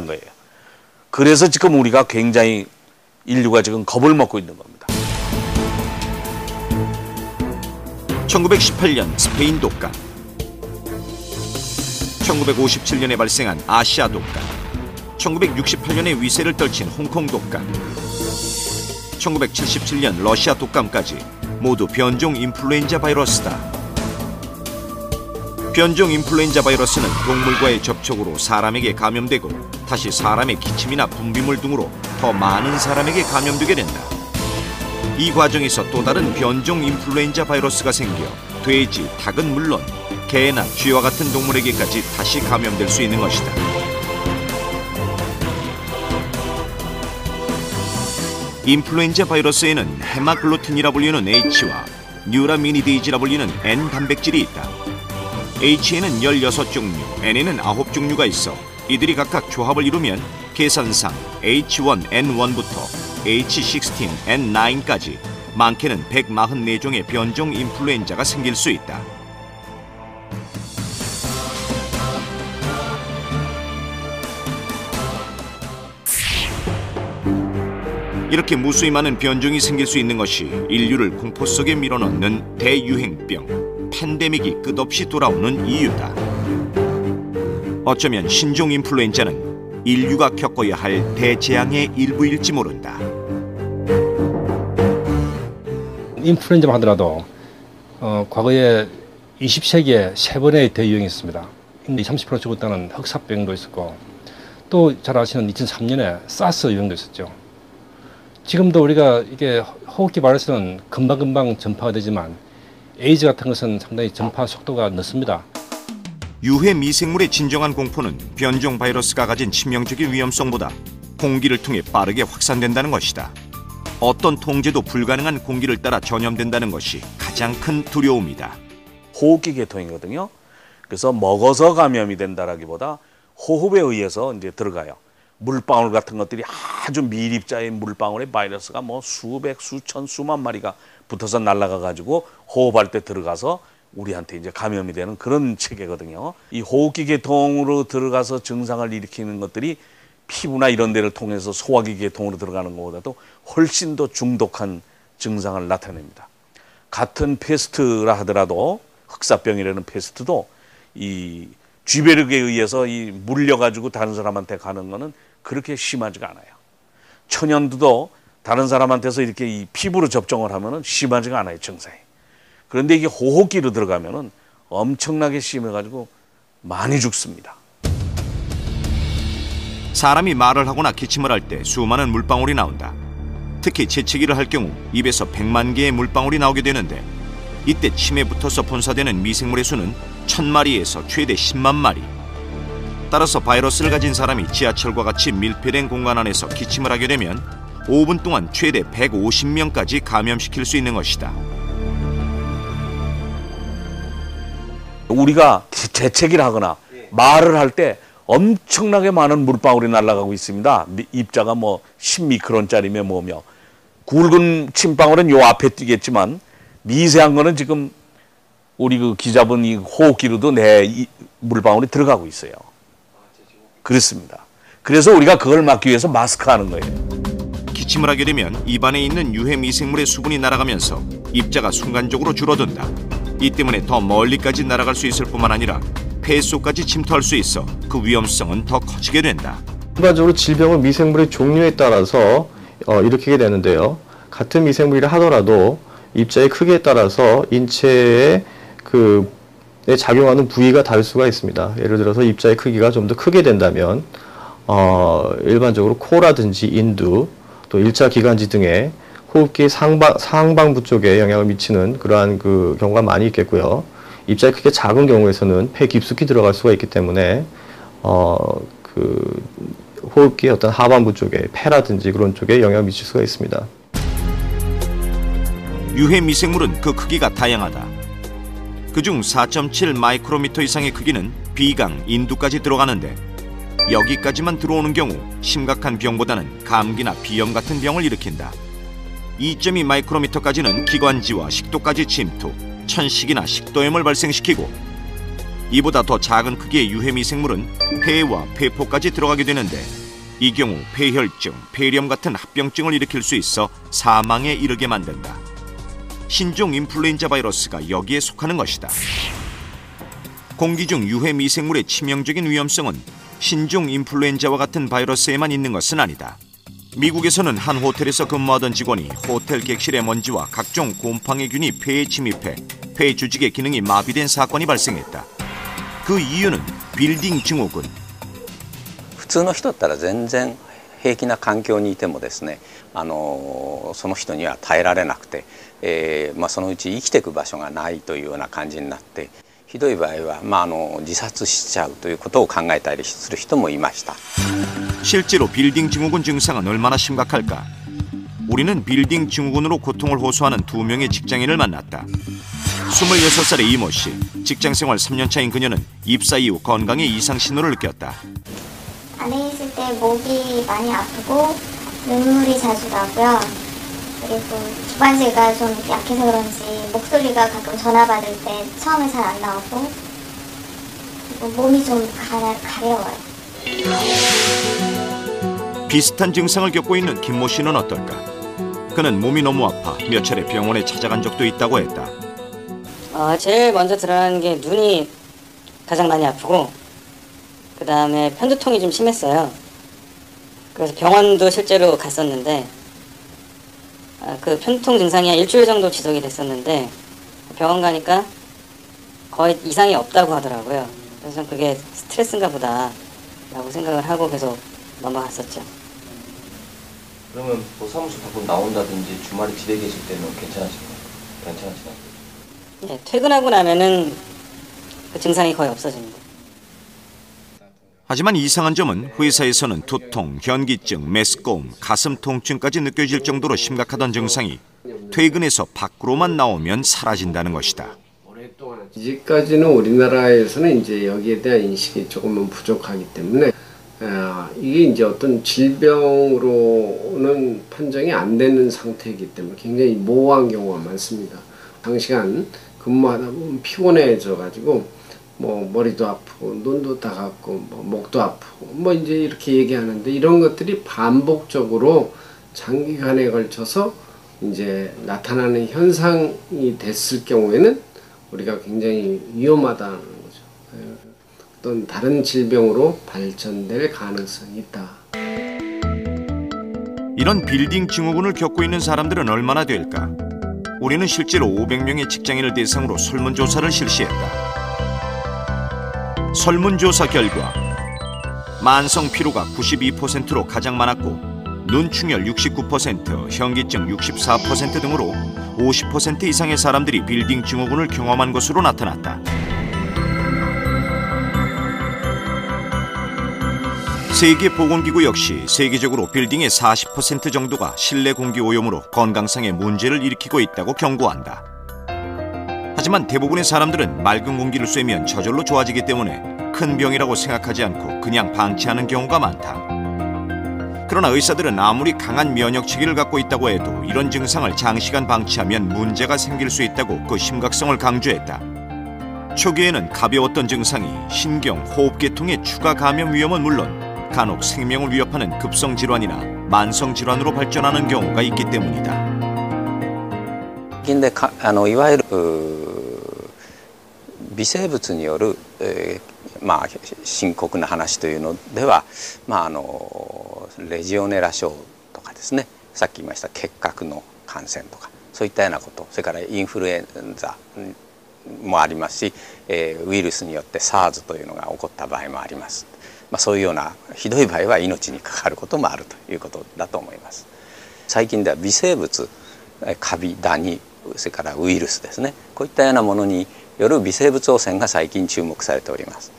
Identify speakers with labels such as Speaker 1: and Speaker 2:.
Speaker 1: 거예요. 그래서 지금 우리가 굉장히 인류가 지금 겁을 먹고 있는 겁니다.
Speaker 2: 1918년 스페인 독감, 1957년에 발생한 아시아 독감, 1968년에 위세를 떨친 홍콩 독감, 1977년 러시아 독감까지 모두 변종 인플루엔자 바이러스다. 변종 인플루엔자 바이러스는 동물과의 접촉으로 사람에게 감염되고 다시 사람의 기침이나 분비물 등으로 더 많은 사람에게 감염되게 된다. 이 과정에서 또 다른 변종 인플루엔자 바이러스가 생겨 돼지, 닭은 물론 개나 쥐와 같은 동물에게까지 다시 감염될 수 있는 것이다. 인플루엔자 바이러스에는 헤마글루틴이라 불리는 H와 뉴라미니데이즈라 불리는 N 단백질이 있다. H에는 16종류, N에는 9종류가 있어 이들이 각각 조합을 이루면 계산상 H1N1부터 H16N9까지 많게는 144종의 변종 인플루엔자가 생길 수 있다. 이렇게 무수히 많은 변종이 생길 수 있는 것이 인류를 공포 속에 밀어넣는 대유행병, 팬데믹이 끝없이 돌아오는 이유다. 어쩌면 신종 인플루엔자는 인류가 겪어야 할 대재앙의 일부일지 모른다.
Speaker 3: 인플루엔자만 하더라도 과거에 20세기에 3번의 대유행이 있습니다. 30% 죽었다는 흑사병도 있었고 또 잘 아시는 2003년에 사스 유행도 있었죠. 지금도 우리가 이게 호흡기 바이러스는 금방금방 전파가 되지만 에이즈 같은 것은 상당히 전파 속도가 늦습니다.
Speaker 2: 유해 미생물의 진정한 공포는 변종 바이러스가 가진 치명적인 위험성보다 공기를 통해 빠르게 확산된다는 것이다. 어떤 통제도 불가능한 공기를 따라 전염된다는 것이 가장 큰 두려움이다.
Speaker 1: 호흡기 계통이거든요. 그래서 먹어서 감염이 된다라기보다 호흡에 의해서 이제 들어가요. 물방울 같은 것들이 아주 미립자의 물방울에 바이러스가 뭐 수백, 수천, 수만 마리가 붙어서 날아가 가지고 호흡할 때 들어가서 우리한테 이제 감염이 되는 그런 체계거든요. 이 호흡기 계통으로 들어가서 증상을 일으키는 것들이 피부나 이런 데를 통해서 소화기 계통으로 들어가는 것보다도 훨씬 더 중독한 증상을 나타냅니다. 같은 페스트라 하더라도 흑사병이라는 페스트도 이 쥐베르크에 의해서 이 물려가지고 다른 사람한테 가는 거는 그렇게 심하지가 않아요. 천연두도 다른 사람한테서 이렇게 이 피부로 접종을 하면은 심하지가 않아요, 증상이. 그런데 이게 호흡기로 들어가면은 엄청나게 심해가지고 많이 죽습니다.
Speaker 2: 사람이 말을 하거나 기침을 할 때 수많은 물방울이 나온다. 특히 재채기를 할 경우 입에서 100만 개의 물방울이 나오게 되는데 이때 침에 붙어서 분사되는 미생물의 수는 1000마리에서 최대 10만 마리. 따라서 바이러스를 가진 사람이 지하철과 같이 밀폐된 공간 안에서 기침을 하게 되면 5분 동안 최대 150명까지 감염시킬 수 있는 것이다.
Speaker 1: 우리가 재채기를 하거나 말을 할 때 엄청나게 많은 물방울이 날아가고 있습니다. 입자가 뭐 10미크론짜리며 뭐며. 굵은 침방울은 요 앞에 뛰겠지만 미세한 거는 지금 우리 그 기자분 이 호흡기로도 내 물방울이 들어가고 있어요. 그렇습니다. 그래서 우리가 그걸 막기 위해서 마스크 하는 거예요.
Speaker 2: 기침을 하게 되면 입안에 있는 유해 미생물의 수분이 날아가면서 입자가 순간적으로 줄어든다. 이 때문에 더 멀리까지 날아갈 수 있을 뿐만 아니라 폐 속까지 침투할 수 있어 그 위험성은 더 커지게 된다.
Speaker 4: 일반적으로 질병은 미생물의 종류에 따라서 일으키게 되는데요. 같은 미생물이라 하더라도 입자의 크기에 따라서 인체에 작용하는 부위가 다를 수가 있습니다. 예를 들어서 입자의 크기가 좀 더 크게 된다면 일반적으로 코라든지 인두, 또 1차 기관지 등의 호흡기 상방부 쪽에 영향을 미치는 그러한 경우가 많이 있겠고요. 입자의 크기가 작은 경우에서는 폐 깊숙이 들어갈 수가 있기 때문에 호흡기의 어떤 하반부 쪽에 폐라든지 그런 쪽에 영향을 미칠 수가 있습니다.
Speaker 2: 유해 미생물은 그 크기가 다양하다. 그중 4.7 마이크로미터 이상의 크기는 비강, 인두까지 들어가는데 여기까지만 들어오는 경우 심각한 병보다는 감기나 비염 같은 병을 일으킨다. 2.2 마이크로미터까지는 기관지와 식도까지 침투, 천식이나 식도염을 발생시키고 이보다 더 작은 크기의 유해 미생물은 폐와 폐포까지 들어가게 되는데 이 경우 폐혈증, 폐렴 같은 합병증을 일으킬 수 있어 사망에 이르게 만든다. 신종 인플루엔자 바이러스가 여기에 속하는 것이다. 공기 중 유해 미생물의 치명적인 위험성은 신종 인플루엔자와 같은 바이러스에만 있는 것은 아니다. 미국에서는 한 호텔에서 근무하던 직원이 호텔 객실의 먼지와 각종 곰팡이균이 폐에 침입해 폐 조직의 기능이 마비된 사건이 발생했다. 그 이유는 빌딩 증후군.
Speaker 5: 普通の人だったら全然平気な環境にいてもですね、その人には耐えられなくて、そのうち生きていく場所がないというような感じになって、ひどい場合は、自殺しちゃうということを考えたりする人もいました。
Speaker 2: 실제로 빌딩 증후군 증상은 얼마나 심각할까? 우리는 빌딩 증후군으로 고통을 호소하는 2명의 직장인을 만났다. 26살의 이모 씨, 직장 생활 3년 차인 그녀는 입사 이후 건강에 이상 신호를 느꼈다.
Speaker 6: 안에 있을 때 목이 많이 아프고 눈물이 자주 나고요. 그리고 기관지가 좀 약해서 그런지 목소리가 가끔 전화 받을 때 처음에 잘 안 나오고 그리고 몸이 좀 가려워요.
Speaker 2: 비슷한 증상을 겪고 있는 김모 씨는 어떨까? 그는 몸이 너무 아파 몇 차례 병원에 찾아간 적도 있다고 했다.
Speaker 7: 제일 먼저 드러나는 게 눈이 가장 많이 아프고 그 다음에 편두통이 좀 심했어요. 그래서 병원도 실제로 갔었는데 그 편두통 증상이 한 일주일 정도 지속이 됐었는데 병원 가니까 거의 이상이 없다고 하더라고요. 그래서 그게 스트레스인가 보다 라고 생각을 하고 계속 넘어갔었죠.
Speaker 8: 그러면 뭐 사무실 밖으로 나온다든지 주말에 집에 계실 때는 괜찮으신가요?
Speaker 7: 예, 퇴근하고 나면은 그 증상이 거의 없어집니다.
Speaker 2: 하지만 이상한 점은 회사에서는 두통, 현기증, 메스꺼움, 가슴 통증까지 느껴질 정도로 심각하던 증상이 퇴근해서 밖으로만 나오면 사라진다는 것이다.
Speaker 9: 이제까지는 우리나라에서는 이제 여기에 대한 인식이 조금은 부족하기 때문에 이게 이제 어떤 질병으로는 판정이 안 되는 상태이기 때문에 굉장히 모호한 경우가 많습니다. 장시간 근무하다 보면 피곤해져 가지고 뭐 머리도 아프고 눈도 따갑고 뭐 목도 아프고 뭐 이제 이렇게 얘기하는데 이런 것들이 반복적으로 장기간에 걸쳐서 이제 나타나는 현상이 됐을 경우에는 우리가 굉장히 위험하다는 거죠. 어떤 다른 질병으로 발전될 가능성이 있다.
Speaker 2: 이런 빌딩 증후군을 겪고 있는 사람들은 얼마나 될까? 우리는 실제로 500명의 직장인을 대상으로 설문조사를 실시했다. 설문조사 결과 만성 피로가 92%로 가장 많았고 눈충혈 69%, 현기증 64% 등으로 50% 이상의 사람들이 빌딩 증후군을 경험한 것으로 나타났다. 세계보건기구 역시 세계적으로 빌딩의 40% 정도가 실내 공기 오염으로 건강상의 문제를 일으키고 있다고 경고한다. 하지만 대부분의 사람들은 맑은 공기를 쐬면 저절로 좋아지기 때문에 큰 병이라고 생각하지 않고 그냥 방치하는 경우가 많다. 그러나 의사들은 아무리 강한 면역체계를 갖고 있다고 해도 이런 증상을 장시간 방치하면 문제가 생길 수 있다고 그 심각성을 강조했다. 초기에는 가벼웠던 증상이 신경, 호흡계통의 추가 감염 위험은 물론 간혹 생명을 위협하는 급성질환이나 만성질환으로 발전하는 경우가 있기 때문이다.
Speaker 5: いわゆる微生物による、深刻な話というのでは、レジオネラ症とかですね、さっき言いました結核の感染とかそういったようなこと、それからインフルエンザもありますし、ウイルスによって SARS というのが起こった場合もあります。そういうようなひどい場合は命に関わることもあるということだと思います。最近では微生物、カビ、ダニ、それからウイルスですね、こういったようなものによる微生物汚染が最近注目されております。